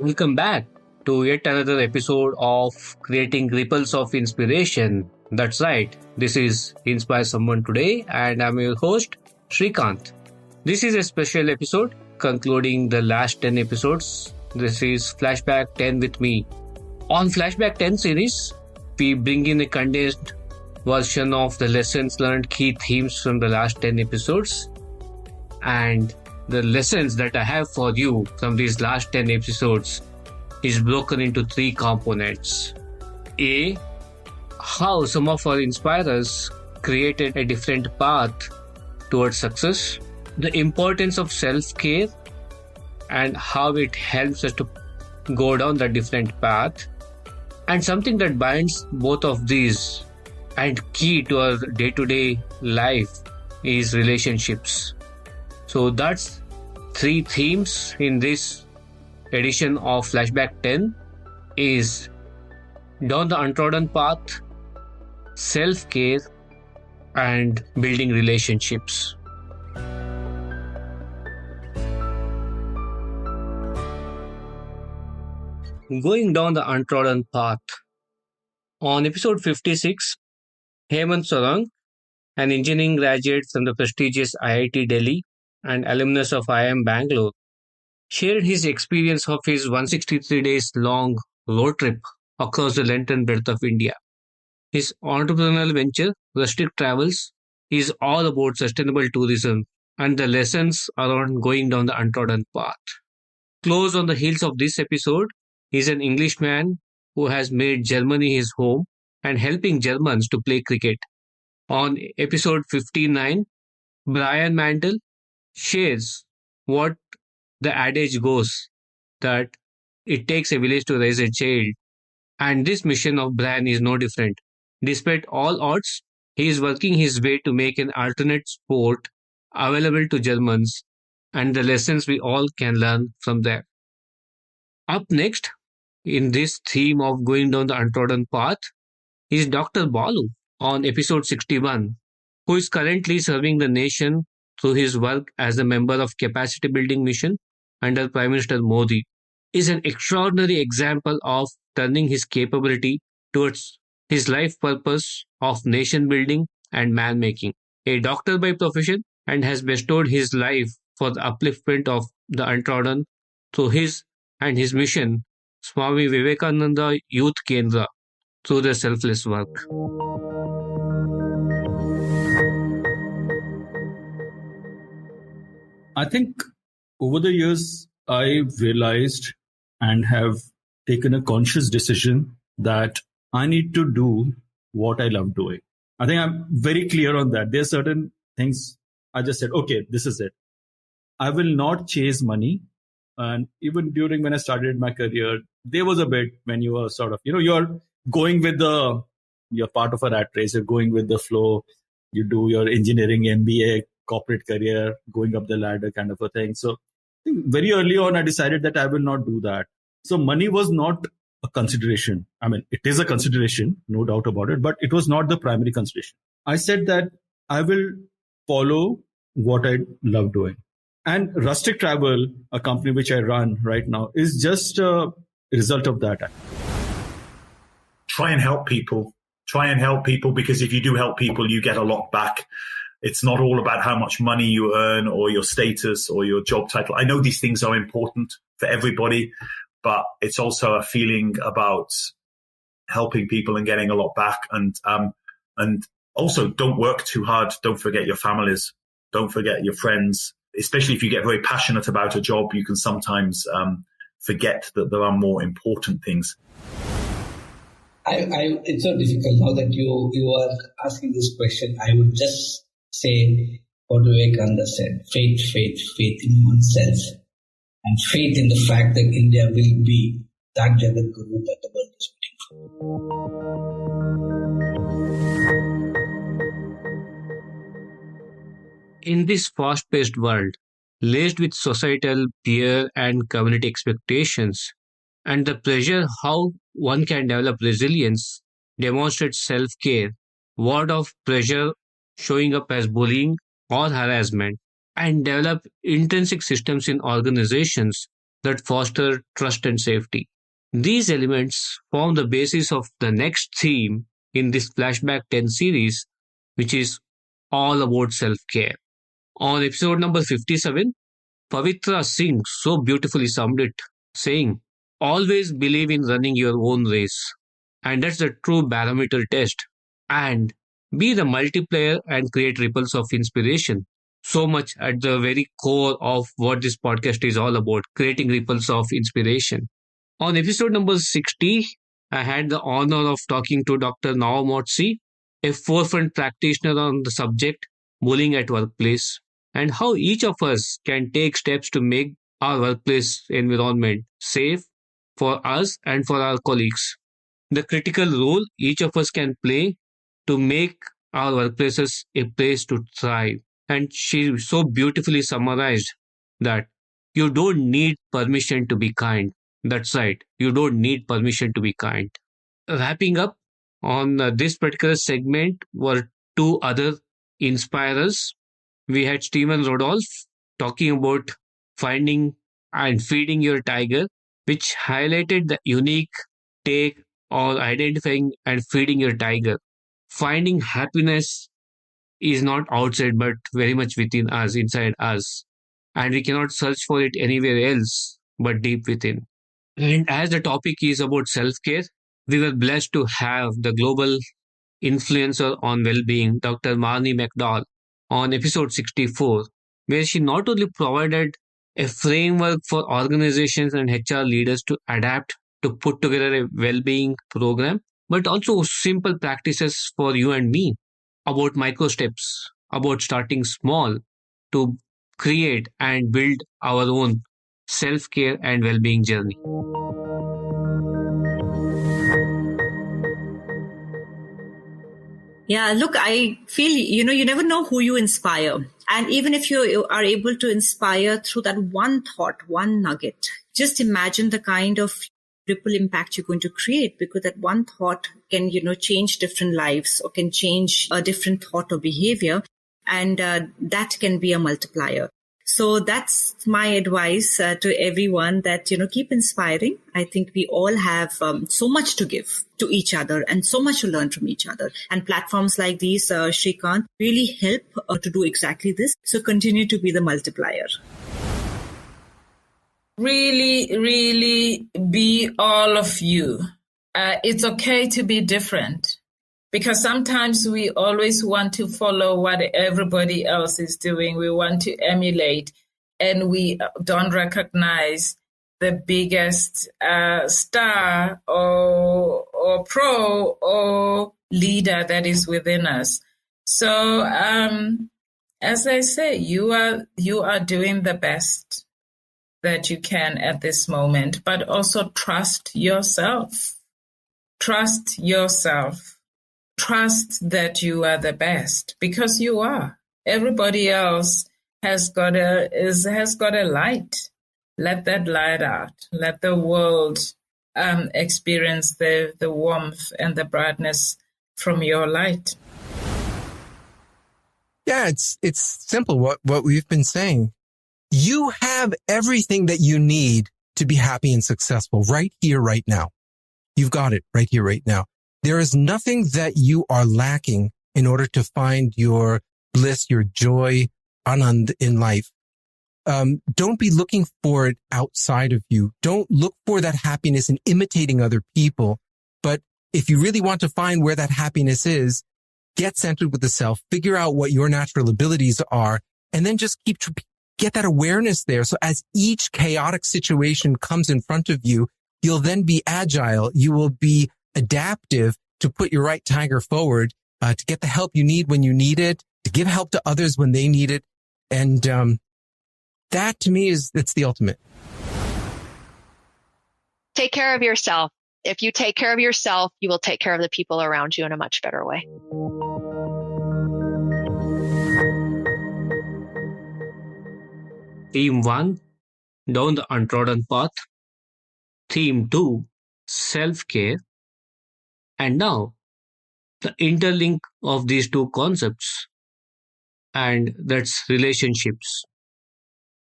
Welcome back to yet another episode of Creating Ripples of Inspiration. That's right, this is Inspire Someone Today, and I'm your host, Shrikant. This is a special episode concluding the last 10 episodes. This is Flashback 10 with me. On Flashback 10 series, we bring in a condensed version of the lessons learned, key themes from the last 10 episodes, and the lessons that I have for you from these last 10 episodes is broken into three components. A, how some of our inspirers created a different path towards success, the importance of self-care and how it helps us to go down the different path, and something that binds both of these and key to our day-to-day life is relationships. So that's three themes in this edition of Flashback 10 is down the untrodden path, self-care, and building relationships. Going down the untrodden path. On episode 56, Hemant Sarang, an engineering graduate from the prestigious IIT Delhi and alumnus of IIM Bangalore, shared his experience of his 163 days long road trip across the length and breadth of India. His entrepreneurial venture, Rustik Travels, is all about sustainable tourism and the lessons around going down the untrodden path. Close on the heels of this episode is an Englishman who has made Germany his home and helping Germans to play cricket. On episode 59, Brian Mantle shares what the adage goes that it takes a village to raise a child. And this mission of Brian is no different. Despite all odds, he is working his way to make an alternate sport available to Germans and the lessons we all can learn from there. Up next, in this theme of going down the untrodden path, is Dr. Balu on episode 61, who is currently serving the nation through his work as a member of capacity building mission under Prime Minister Modi, is an extraordinary example of turning his capability towards his life purpose of nation building and man making. A doctor by profession and has bestowed his life for the upliftment of the untrodden through his and his mission, Swami Vivekananda Youth Kendra, through the selfless work. I think over the years, I've realized and have taken a conscious decision that I need to do what I love doing. I think I'm very clear on that. There are certain things I just said, okay, this is it. I will not chase money. And even during when I started my career, there was a bit when you were sort of, you're going with you're part of a rat race, you're going with the flow, you do your engineering, MBA, corporate career, going up the ladder kind of a thing. So I think very early on, I decided that I will not do that. So money was not a consideration. I mean, it is a consideration, no doubt about it, but it was not the primary consideration. I said that I will follow what I love doing. And Rustik Travel, a company which I run right now, is just a result of that. Try and help people. Try and help people, because if you do help people, you get a lot back. It's not all about how much money you earn or your status or your job title. I know these things are important for everybody, but it's also a feeling about helping people and getting a lot back. And also don't work too hard. Don't forget your families. Don't forget your friends. Especially if you get very passionate about a job, you can sometimes forget that there are more important things. It's so difficult now that you are asking this question. I would just say what Vivekananda said: faith in oneself, and faith in the fact that India will be that Jagat Guru that the world is waiting for. In this fast-paced world, laced with societal, peer, and community expectations, and the pressure how one can develop resilience, demonstrate self-care, ward off pressure showing up as bullying or harassment, and develop intrinsic systems in organizations that foster trust and safety. These elements form the basis of the next theme in this Flashback 10 series, which is all about self care. On episode number 57, Pavitra Singh so beautifully summed it, saying, always believe in running your own race. And that's the true barometer test. And be the multiplier and create ripples of inspiration. So much at the very core of what this podcast is all about, creating ripples of inspiration. On episode number 60, I had the honor of talking to Dr. Nawamotsi, a forefront practitioner on the subject bullying at workplace, and how each of us can take steps to make our workplace environment safe for us and for our colleagues. The critical role each of us can play to make our workplaces a place to thrive. And she so beautifully summarized that you don't need permission to be kind. That's right, you don't need permission to be kind. Wrapping up on this particular segment were two other inspirers. We had Stephen Rodolph talking about finding and feeding your tiger, which highlighted the unique take on identifying and feeding your tiger. Finding happiness is not outside but very much within us, inside us. And we cannot search for it anywhere else but deep within. And as the topic is about self care, we were blessed to have the global influencer on well being, Dr. Marnie McDowell, on episode 64, where she not only provided a framework for organizations and HR leaders to adapt to put together a well being program, but also simple practices for you and me about micro steps, about starting small to create and build our own self care and well being journey. Yeah, look, I feel, you never know who you inspire. And even if you are able to inspire through that one thought, one nugget, just imagine the kind of ripple impact you're going to create, because that one thought can, change different lives or can change a different thought or behavior. And that can be a multiplier. So that's my advice to everyone, that, keep inspiring. I think we all have so much to give to each other and so much to learn from each other. And platforms like these, Shrikant, really help to do exactly this. So continue to be the multiplier. Really, really be all of you. It's okay to be different, because sometimes we always want to follow what everybody else is doing. We want to emulate, and we don't recognize the biggest star or pro or leader that is within us. So, as I say, you are doing the best that you can at this moment, but also trust yourself. Trust yourself. Trust that you are the best, because you are. Everybody else has got a light. Let that light out. Let the world experience the warmth and the brightness from your light. Yeah, it's simple. What we've been saying. You have everything that you need to be happy and successful right here, right now. You've got it right here, right now. There is nothing that you are lacking in order to find your bliss, your joy, anand in life. Don't be looking for it outside of you. Don't look for that happiness in imitating other people. But if you really want to find where that happiness is, get centered with the self, figure out what your natural abilities are, and then just get that awareness there. So as each chaotic situation comes in front of you, you'll then be agile. You will be adaptive to put your right tiger forward, to get the help you need when you need it, to give help to others when they need it. And that to me that's the ultimate. Take care of yourself. If you take care of yourself, you will take care of the people around you in a much better way. Theme 1, Down the Untrodden Path. Theme 2, Self-Care. And now, the interlink of these two concepts, and that's relationships.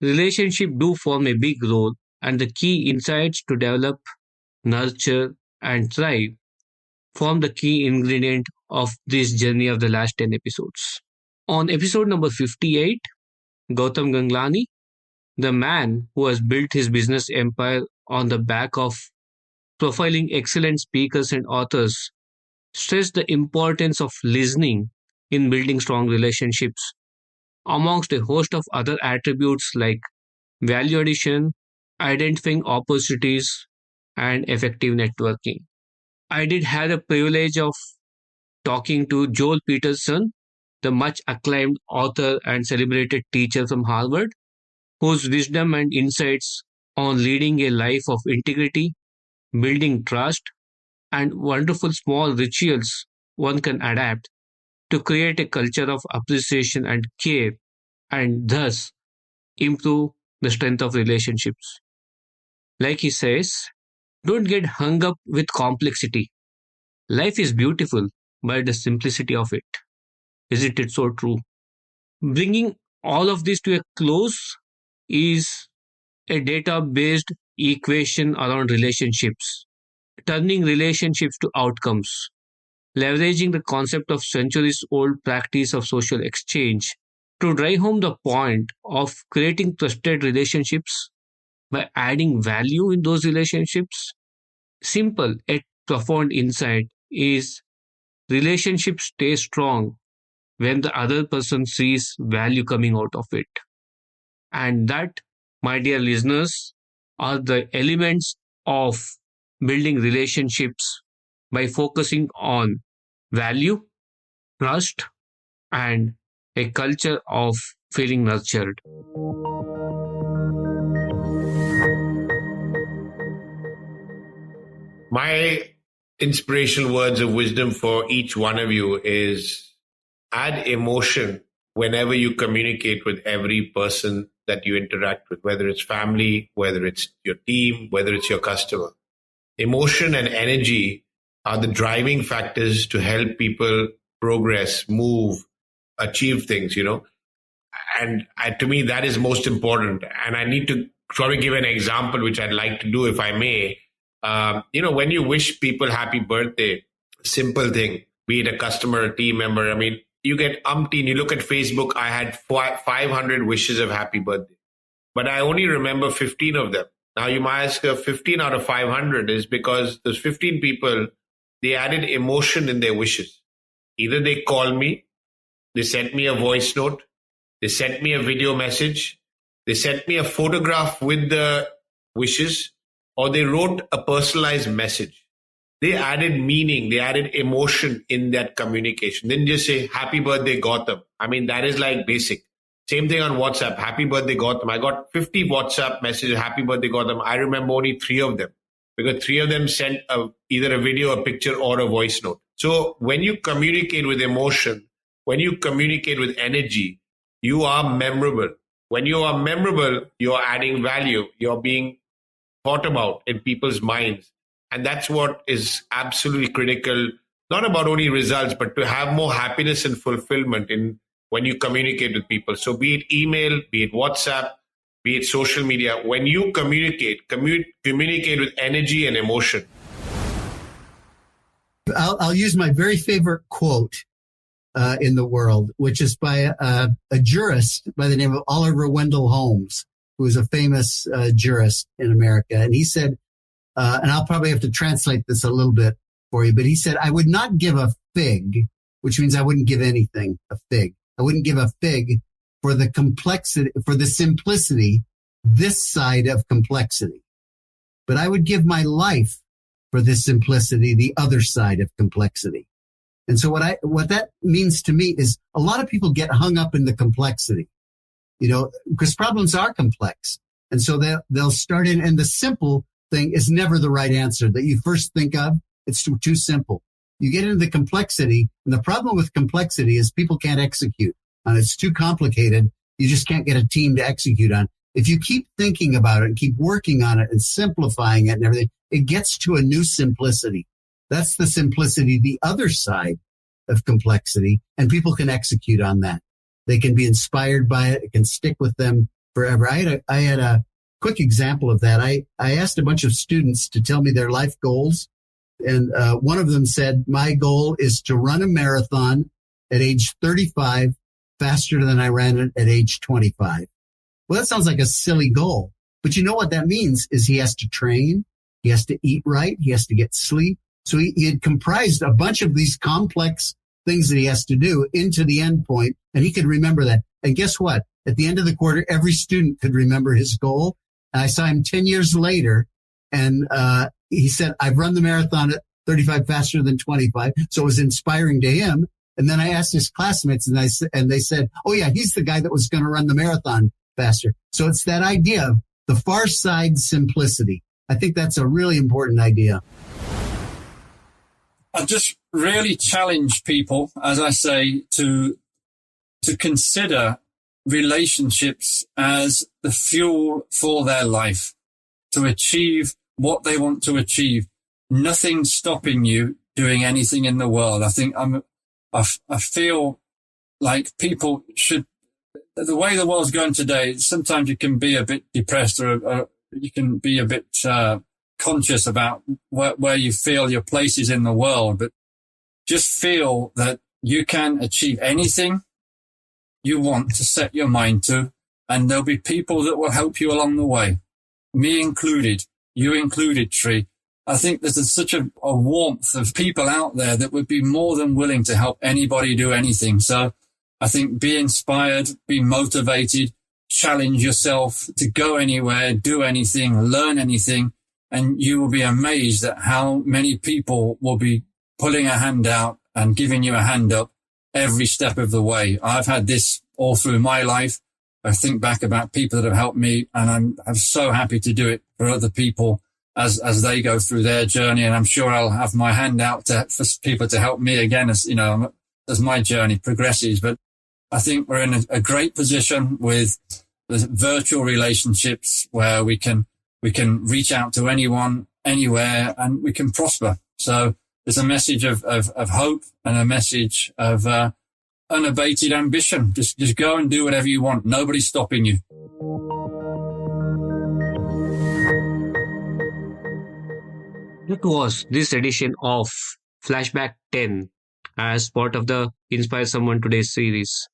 Relationships do form a big role and the key insights to develop, nurture, and thrive form the key ingredient of this journey of the last 10 episodes. On episode number 58, Gautam Ganglani, the man who has built his business empire on the back of profiling excellent speakers and authors, stressed the importance of listening in building strong relationships, amongst a host of other attributes like value addition, identifying opportunities, and effective networking. I did have the privilege of talking to Joel Peterson, the much acclaimed author and celebrated teacher from Harvard, whose wisdom and insights on leading a life of integrity, building trust, and wonderful small rituals one can adapt to create a culture of appreciation and care, and thus improve the strength of relationships. Like he says, don't get hung up with complexity. Life is beautiful by the simplicity of it. Isn't it so true? Bringing all of this to a close is a data-based equation around relationships, turning relationships to outcomes, leveraging the concept of centuries-old practice of social exchange to drive home the point of creating trusted relationships by adding value in those relationships. Simple yet profound insight is relationships stay strong when the other person sees value coming out of it. And that, my dear listeners, are the elements of building relationships by focusing on value, trust, and a culture of feeling nurtured. My inspirational words of wisdom for each one of you is add emotion whenever you communicate with every person that you interact with, whether it's family, whether it's your team, whether it's your customer. Emotion and energy are the driving factors to help people progress, move, achieve things, And to me, that is most important. And I need to sort of give an example, which I'd like to do, if I may. When you wish people happy birthday, simple thing, be it a customer, a team member, you get umpteen. You look at Facebook, I had 500 wishes of happy birthday, but I only remember 15 of them. Now you might ask, 15 out of 500 is because those 15 people, they added emotion in their wishes. Either they called me, they sent me a voice note, they sent me a video message, they sent me a photograph with the wishes, or they wrote a personalized message. They added meaning, they added emotion in that communication. Didn't just say, happy birthday, Gautam. That is like basic. Same thing on WhatsApp, happy birthday, Gautam. I got 50 WhatsApp messages, happy birthday, Gautam. I remember only 3 of them, because 3 of them sent either a video, a picture, or a voice note. So when you communicate with emotion, when you communicate with energy, you are memorable. When you are memorable, you are adding value. You're being thought about in people's minds. And that's what is absolutely critical, not about only results, but to have more happiness and fulfillment in when you communicate with people. So be it email, be it WhatsApp, be it social media, when you communicate with energy and emotion. I'll use my very favorite quote in the world, which is by a jurist by the name of Oliver Wendell Holmes, who is a famous jurist in America. And he said, and I'll probably have to translate this a little bit for you, but he said, I would not give a fig, which means I wouldn't give anything a fig. I wouldn't give a fig for the complexity, for the simplicity, this side of complexity. But I would give my life for this simplicity, the other side of complexity. And so what that means to me is a lot of people get hung up in the complexity, because problems are complex. And so they'll start in, and the simple thing is never the right answer that you first think of. It's too simple. You get into the complexity, and the problem with complexity is people can't execute on it. It's too complicated. You just can't get a team to execute on. If you keep thinking about it and keep working on it and simplifying it and everything, it gets to a new simplicity. That's the simplicity, the other side of complexity, and people can execute on that. They can be inspired by it. It can stick with them forever. I had a quick example of that. I asked a bunch of students to tell me their life goals. And one of them said, my goal is to run a marathon at age 35 faster than I ran it at age 25. Well, that sounds like a silly goal. But you know what that means is he has to train. He has to eat right. He has to get sleep. So he had comprised a bunch of these complex things that he has to do into the end point, and he could remember that. And guess what? At the end of the quarter, every student could remember his goal. And I saw him 10 years later, and he said, I've run the marathon at 35 faster than 25. So it was inspiring to him. And then I asked his classmates, and they said, oh, yeah, he's the guy that was going to run the marathon faster. So it's that idea of the far side simplicity. I think that's a really important idea. I just really challenge people, as I say, to consider relationships as the fuel for their life, to achieve what they want to achieve. Nothing stopping you doing anything in the world. I think I feel like people should, the way the world's going today, sometimes you can be a bit depressed or you can be a bit conscious about where you feel your place is in the world, but just feel that you can achieve anything you want to set your mind to, and there'll be people that will help you along the way. Me included, you included, Tree. I think there's such a warmth of people out there that would be more than willing to help anybody do anything. So I think be inspired, be motivated, challenge yourself to go anywhere, do anything, learn anything, and you will be amazed at how many people will be pulling a hand out and giving you a hand up every step of the way. I've had this all through my life. I think back about people that have helped me, and I'm so happy to do it for other people as they go through their journey. And I'm sure I'll have my hand out for people to help me again as my journey progresses. But I think we're in a great position with the virtual relationships where we can reach out to anyone, anywhere, and we can prosper. So there's a message of hope and a message of unabated ambition. Just go and do whatever you want. Nobody's stopping you. That was this edition of Flashback 10 as part of the Inspire Someone Today series.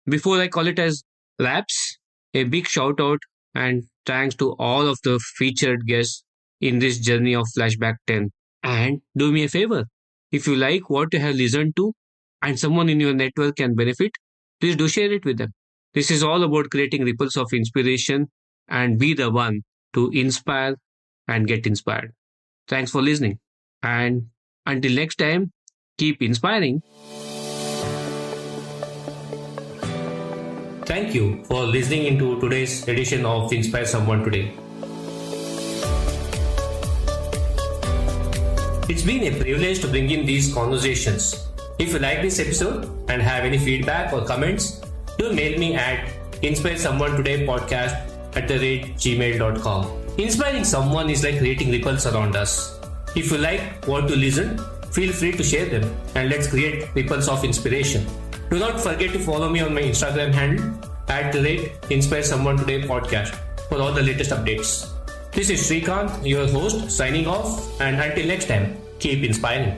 Before I call it as wraps, a big shout out and thanks to all of the featured guests in this journey of Flashback 10. And do me a favor, if you like what you have listened to and someone in your network can benefit, please do share it with them. This is all about creating ripples of inspiration and be the one to inspire and get inspired. Thanks for listening. And until next time, keep inspiring. Thank you for listening into today's edition of Inspire Someone Today. It's been a privilege to bring in these conversations. If you like this episode and have any feedback or comments, do mail me at inspiresomeonetodaypodcast@gmail.com. Inspiring someone is like creating ripples around us. If you like what you listen, feel free to share them and let's create ripples of inspiration. Do not forget to follow me on my Instagram handle @InspireSomeoneTodayPodcast for all the latest updates. This is Srikanth, your host, signing off, and until next time, keep inspiring.